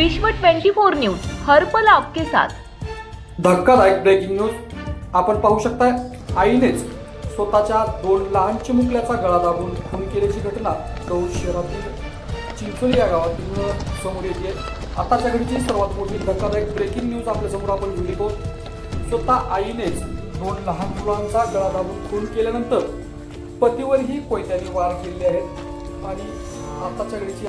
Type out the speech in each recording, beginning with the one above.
विश्व 24 न्यूज हर पल आपके साथ। धक्कादायक ब्रेकिंग न्यूज आपण पाहू शकताय। आईनेच स्वतःच्या 2 लहान चिमुकल्याचा गळा दाबून खून केल्याची घटना दौंड शहरातील चिंचोली या गावातून समोर येते। आताच्या घडीची सर्वात मोठी धक्कादायक ब्रेकिंग न्यूज आपल्या समोर आपण घेऊन येतो। स्वतः आईनेच 2 लहान मुलांचा गळा दाबून खून केल्यानंतर पतीवरही कोयत्याने वार केले आहेत आणि आताच्या घडीची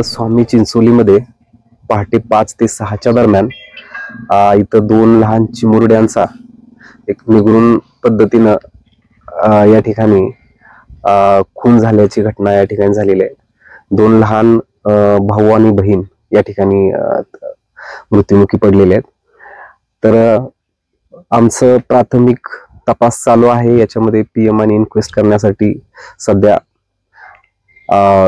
स्वामी चिंचोलीमध्ये पहाटे 5 ते 6च्या दरम्यान इथं 2 लहान चिमुरड्यांचा एक निगुण पद्धतीनं या ठिकाणी खून झाल्याची घटना या ठिकाणी झालेली आहे। 2 लहान भाऊ आणि बहीण या ठिकाणी मृत्युमुखी पडलेले आहेत। तर आमचं प्राथमिक तपास चालू आहे। याच्यामध्ये पीएम आणि इन्क्वेस्ट करण्यासाठी सध्या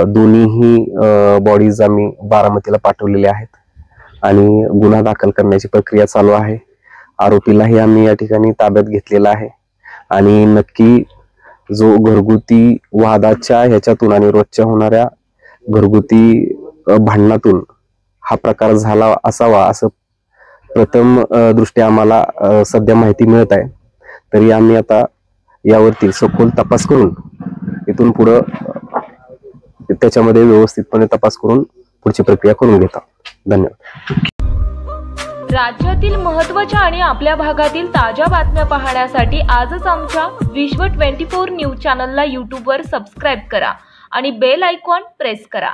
दोन्हीही बॉडीज आम्ही बारामतीला पाठवलेल्या आहेत आणि गुन्हा दाखल करण्याची प्रक्रिया चालू आहे। आरोपीलाही आम्ही या ठिकाणी ताब्यात घेतलेला आहे आणि नक्की जो घरगुती वादाच्या ह्याच्यातून आणि रोजच्या होणाऱ्या घरगुती भांडणातून हा प्रकार झाला असावा असं प्रथम दृष्ट्या आम्हाला सध्या माहिती मिळत आहे। तरी आम्ही आता यावरती सखोल तपास करून इथून पुढे त्याच्यामध्ये व्यवस्थितपणे तपास करून पुढची प्रक्रिया करून घेत आहोत। धन्यवाद। राज्यातील महत्त्वाच्या आणि आपल्या भागातील ताज्या बातम्या पाहण्यासाठी आजच आमच्या विश्व 24 न्यूज चॅनलला YouTube वर सबस्क्राइब करा आणि बेल आयकॉन प्रेस करा।